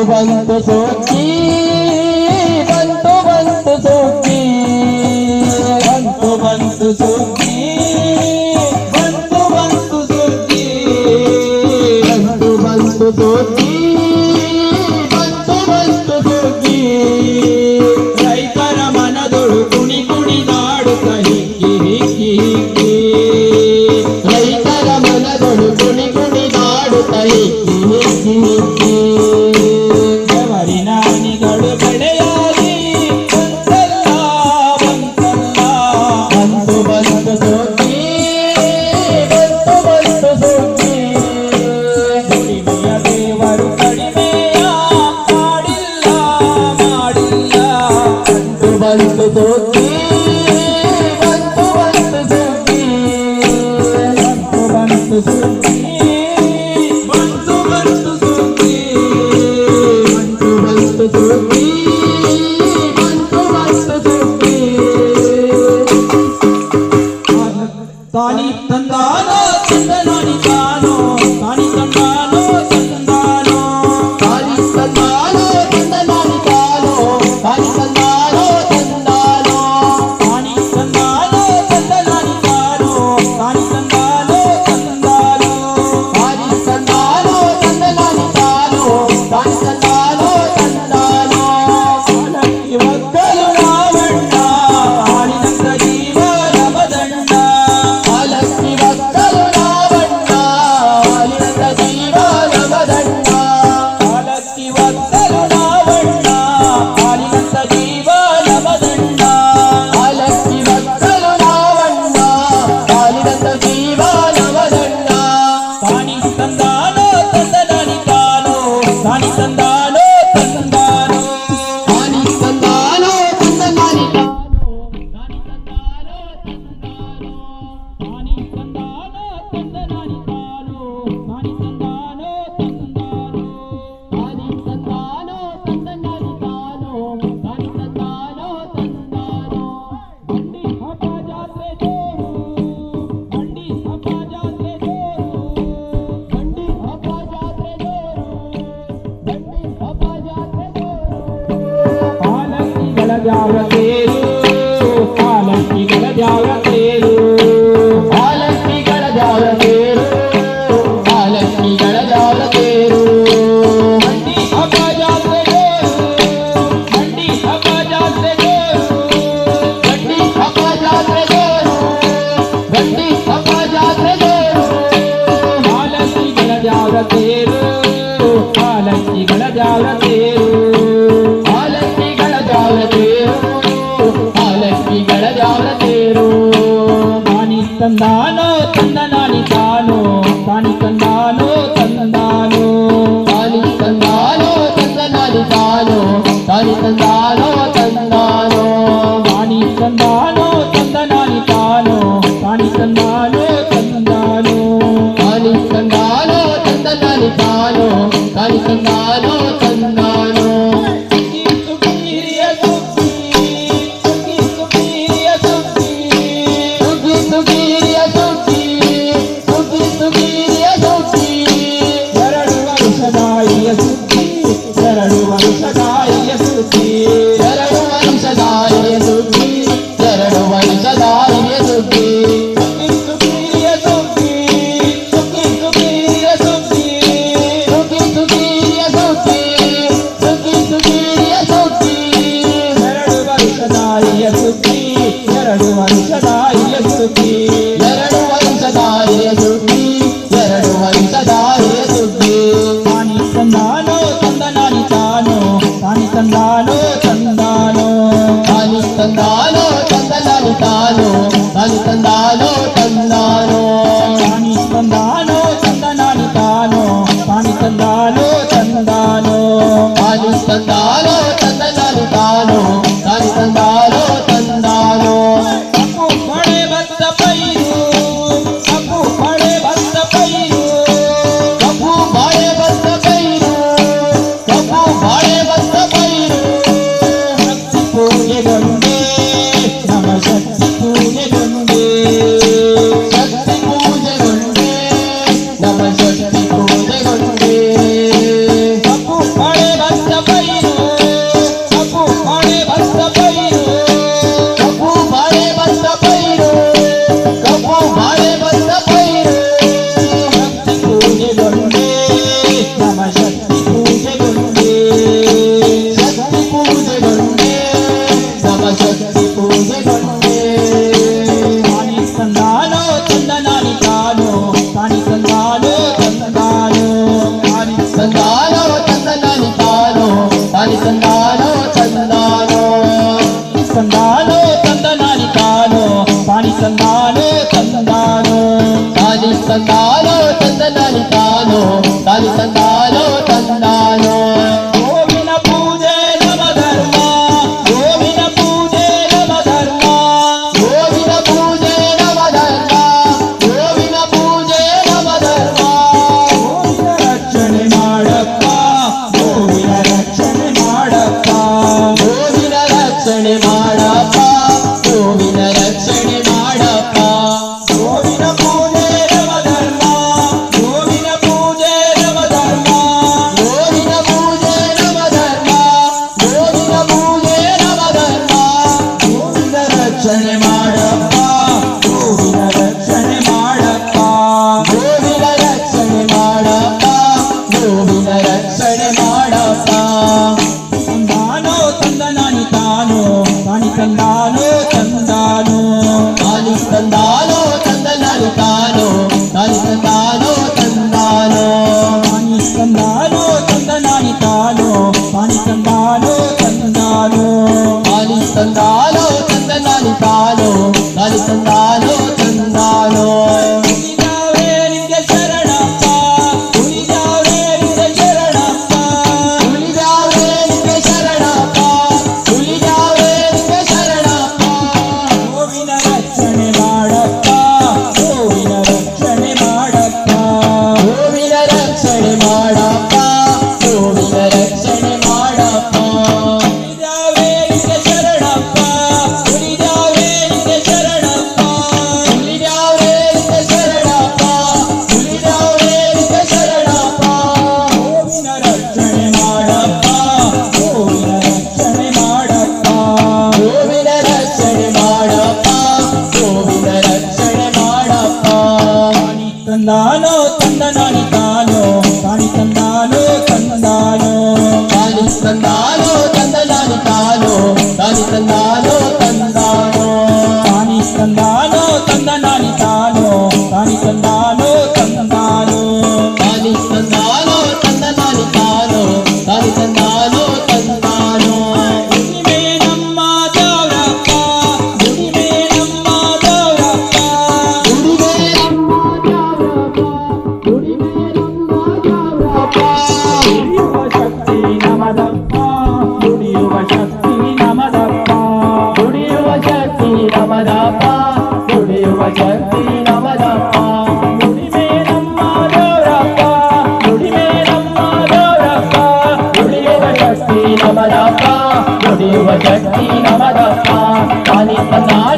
ಬಂತು ಸುಗ್ಗಿ ಬಂತು ಬಂತು ಸುಗ್ಗಿ ಬಂತು ಬಂತು ಸುಗ್ಗಿ ಬಂತು ಬಂತು ಸುಗ್ಗಿ ಬಂತು ಬಂತು ಸುಗ್ಗಿ ಬಂತು ಬಂತು ಸುಗ್ಗಿ ರೈತರ ಮನದೊಳು ಕುಣಿ ಕುಣಿದಾಡುತ್ತ ಹಿಕ್ಕಿ ಹಿಕ್ಕಿ ಹಿಕ್ಕಿ ರೈತರ ಮನದೊಳು ಕುಣಿ ಕುಣಿದಾಡುತ್ತ ಹಿಕ್ಕಿ ಹಿಕ್ಕಿ ಹಿಕ್ಕಿ ಜವರಿನಾನಿಗಳು ಬೆಳೆಯಾಗಿ ಬಂತಲ್ಲ ಬಂತಲ್ಲ ಬಂತು ಬಂತು ಸುಗ್ಗಿ ಬಂತು ಬಂತು ಸುಗ್ಗಿ ದುಡಿಮೆಯ ದೇವರು ಕಡಿಮೆಯ ಮಾಡಿಲ್ಲ ಮಾಡಿಲ್ಲ ಬಂತು ಬಂತು ಸುಗ್ಗಿ ಬಂತು ಬಂತು ಸುಗ್ಗಿ ಬಂತು ಬಂತು ಸುಗ್ಗಿ ಬಂತು ಬಂತು ಸುಗ್ಗಿ ಬಂತು ಬಂತು ಸುಗ್ಗಿ ಬಂತು ಬಂತು ಸುಗ್ಗಿ ತಾನಿ ತಂದಾನೋ ತಂದನಾನಿ ತಾನೋ ತಾನಿ ತಂದಾನೋ ತಂದಾನೋ ತಾನಿ ತಂದಾನೋ ತಂದನಾನಿ ತಾನೋ ತಾನಿ ತಂದಾನೋ ತಂದಾನೋ ತಾನಿ ತಂದಾನೋ ತಂದನಾನಿ ತಾನೋ ತಾನಿ ತಂದಾನೋ ತಂದಾನೋ ತಾನಿ ತಂದಾನೋ ತಂದನಾನಿ ತಾನೋ ತಾನಿ ತಂದಾನೋ ತಂದಾನೋ ಕಾಲಕ್ಕೆ ಒಕ್ಕಲು ರಾವಣ್ಣ ಹಾಡಿನಂತ ಜೀವ ರಮದಂಡ ಕಾಲಕ್ಕೆ ಒಕ್ಕಲು ರಾವಣ್ಣ ಹಾಡಿನಂತ ಜೀವ ರಮದಂಡ ಕಾಲಕ್ಕೆ ಒಕ್ಕಲು ರಾವಣ್ಣ ಹಾಡಿನಂತ ಜೀವ ರಮದಂಡ ಕಾಲಕ್ಕೆ ಒಕ್ಕಲು ರಾವಣ್ಣ ಹಾಡಿನಂತ ಜೀವ ರಮದಂಡ ತಾನಿ ತಂದಾನೋ ತಂದನಾನಿ ತಾನೋ ತಾನಿ ತಂದಾನೋ ತಂದಾನೋ ತಾನಿ ತಂದಾನೋ ತಂದನಾನಿ ತಾನೋ ತಾನಿ ತಂದಾನೋ ತಂದಾನೋ ತಾನಿ ತಂದಾನೋ ತಂದನಾನಿ ತಾನೋ ತಾನಿ ತಂದಾನೋ ತಂದಾನೋ ತಾನಿ ತಂದಾನೋ ತಂದನಾನಿ ತಾನೋ ತಾನಿ ತಂದಾನೋ ತಂದಾನೋ ಬಂಡಿ ಹಬ್ಬ ಜಾತ್ರೆ ಜೋರು ಬಂಡಿ ಹಬ್ಬ ಜಾತ್ರೆ ಜೋರು ಬಂಡಿ ಹಬ್ಬ ಜಾತ್ರೆ ಜೋರು ಬಂಡಿ ಹಬ್ಬ ಜಾತ್ರೆ ಜೋರು ಪಾಲಕಿಗಳ ಜಾವ ತೇರು ಪಾಲಕಿಗಳ ಜಾವ ತೇರು ಪಾಲಕಿಗಳ ಜಾವ ತೇರು ಪಾಲಕಿಗಳ ಜಾವ ತೇರು ಬಂಡಿ ಹಬ್ಬ ಜಾತ್ರೆ ಜೋರು ಬಂಡಿ ಹಬ್ಬ ಜಾತ್ರೆ ಜೋರು ಬಂಡಿ ಹಬ್ಬ ಜಾತ್ರೆ ಜೋರು ಬಂಡಿ ಹಬ್ಬ ಜಾತ್ರೆ ಜೋರು ಪಾಲಕಿಗಳ ಜಾವ ತೇರು ಪಾಲಕಿಗಳ ಜಾವ ತೇರು ಪಾಲಕಿಗಳ ಜಾವ ತೇರು ಪಾಲಕಿಗಳ ಜಾವ ತೇರು ತಾನಿ ತಂದಾನೋ ತಂದನಾನಿ ತಾನೋ ತಾನಿ ತಂದಾನೋ ತಂದಾನೋ ತಾನಿ ತಂದಾನೋ ತಂದನಾನಿ ತಾನೋ ತಾನಿ ತಂದಾನೋ ತಂದಾನೋ ತಾನಿ ತಂದಾನೋ ತಂದನಾನಿ ತಾನೋ ತಾನಿ ತಂದಾನೋ ತಂದಾನೋ ತಾನಿ ತಂದಾನೋ ತಂದನಾನಿ ತಾನೋ ತಾನಿ ತಂದಾನೋ ತಂದಾನೋ ಸುಗ್ಗಿ ಸುಗ್ಗಿರಿಯ ಸುಗ್ಗಿ ಸುಗ್ಗಿ ಸುಗ್ಗಿರಿಯ ಸುಗ್ಗಿ ಸುಗ್ಗಿ ಸುಗ್ಗಿರಿಯ ಸುಗ್ಗಿ ಸುಗ್ಗಿ ಸುಗ್ಗಿರಿಯ ಸುಗ್ಗಿ ತಂದಾನೋ ತಂದನಾನಿ ತಾನೋ ತಾನಿ ತಂದಾನೋ ತಂದಾನೋ ಗೋವಿನ ಪೂಜೆ ನಮ ಧರ್ಮ ಗೋವಿನ ಪೂಜೆ ನಮ ಧರ್ಮ ಗೋವಿನ ಪೂಜೆ ನಮ ಧರ್ಮ ಗೋವಿನ ಪೂಜೆ ನಮ ಧರ್ಮ ಗೋವಿನ ರಕ್ಷಣೆ ಮಾಡಪ್ಪ ಗೋವಿನ ರಕ್ಷಣೆ ಮಾಡಪ್ಪ ಗೋವಿನ ರಕ್ಷಣೆ ಮಾಡಪ್ಪ ಗೋವಿನ ರಕ್ಷಣೆ ಮಾಡಪ್ಪ ಗೋವಿನ ಪೂಜೆ ನಮ ಧರ್ಮ ಗೋವಿನ ಪೂಜೆ ನಮ ಧರ್ಮ ಗೋವಿನ ಪೂಜೆ ನಮ ಧರ್ಮ ಗೋವಿನ ಪೂಜೆ ನಮ ಧರ್ಮ ಗೋವಿನ ರಕ್ಷಣೆ ಮಾಡಪ್ಪ ಗೋವಿನ ರಕ್ಷಣೆ ಮಾಡಪ್ಪ ಗೋವಿನ ರಕ್ಷಣೆ ಮಾಡಪ್ಪ ಗೋವಿನ ರಕ್ಷಣೆ ಮಾಡಪ್ಪ ತಂದಾನೋ ತಂದನಾನಿ ತಾನೋ ತಾನಿ ತಂದಾನೋ ತಂದಾನೋ ತಾನಿ ತಂದಾನೋ ತಂದನಾನಿ ತಾನೋ ತಾನಿ ತಂದಾನೋ ತಂದಾನೋ ತಾನಿ ತಂದಾನೋ ತಂದನಾನಿ ತಾನೋ ತಾನಿ ತಂದಾನೋ ತಂದಾನೋ ತಾನಿ ತಂದಾನೋ ತಂದನಾನಿ ತಾನೋ ತಾನಿ ತಂದಾನೋ ತಂದಾನೋ ಉಳಿದಾವೆ ನಿಂಗೆ ಶರಣಪ್ಪ ಉಳಿದಾವೆ ನಿಂಗೆ ಶರಣಪ್ಪ ಉಳಿದಾವೆ ನಿಂಗೆ ಶರಣಪ್ಪ ಉಳಿದಾವೆ ನಿಂಗೆ ಶರಣಪ್ಪ ಗೋವಿನ ರಕ್ಷಣೆ ಮಾಡಪ್ಪ ಗೋವಿನ ರಕ್ಷಣೆ ಮಾಡಪ್ಪ ಗೋವಿನ ರಕ್ಷಣೆ ಮಾಡಪ್ಪ ಗೋವಿನ ರಕ್ಷಣೆ ಮಾಡಪ್ಪ ಉಳಿದಾವೆ ನಿಂಗೆ ಶರಣಪ್ಪ ಉಳಿದಾವೆ ನಿಂಗೆ ಶರಣಪ್ಪ ಉಳಿದಾವೆ ನಿಂಗೆ ಶರಣಪ್ಪ ಉಳಿದಾವೆ ನಿಂಗೆ ಶರಣಪ್ಪ ಗೋವಿನ ರಕ್ಷಣೆ ಮಾಡಪ್ಪ ಗೋವಿನ ರಕ್ಷಣೆ ಮಾಡಪ್ಪ ಗೋವಿನ ರಕ್ಷಣೆ ಮಾಡಪ್ಪ ಗೋವಿನ ರಕ್ಷಣೆ ಮಾಡಪ್ಪ ತಾನಿ ತಂದಾನೋ ತಂದನಾನಿ ತಾನೋ ತಾನಿ ತಂದಾನೋ ತಂದಾನೋ ತಾನಿ ತಂದಾನೋ ತಂದನಾನಿ ತಾನೋ ತಾನಿ ತಂದಾನೋ ತಂದಾನೋ ತಾನಿ ತಂದಾನೋ ತಂದನಾನಿ ತಾನೋ ತಾನಿ ತಂದಾನೋ ತಂದಾನೋ ತಾನಿ ತಂದಾನೋ ತಂದನಾನಿ ತಾನೋ ತಾನಿ ತಂದಾನೋ ತಂದಾನೋ ಹುಣ್ಣಿಮೆ ನಮ್ಮ ದೇವರಪ್ಪ ಹುಣ್ಣಿಮೆ ನಮ್ಮ ದೇವರಪ್ಪ ದುಡಿಮೆ ನಮ್ಮ ದ್ಯಾವ್ರಪ್ಪ ದುಡಿಮೆ ನಮ್ಮ ದ್ಯಾವ್ರಪ್ಪ ದುಡಿಯುವ ಶಕ್ತಿ ನಮದಪ್ಪ ದುಡಿಯುವ ಶಕ್ತಿ ನಮದಪ್ಪ ದುಡಿಯುವ ಶಕ್ತಿ ನಮದಪ್ಪ ದುಡಿಯುವ ಶಕ್ತಿ ನಮದಪ್ಪ ದುಡಿಮೆ ನಮ್ಮ ದೇವರಪ್ಪ ದುಡಿಮೆ ನಮ್ಮ ದೇವರಪ್ಪ ದುಡಿಯುವ ಶಕ್ತಿ ನಮದಪ್ಪ ದುಡಿಯುವ ಶಕ್ತಿ ನಮದಪ್ಪ ತಾನಿ ತಂದಾನೋ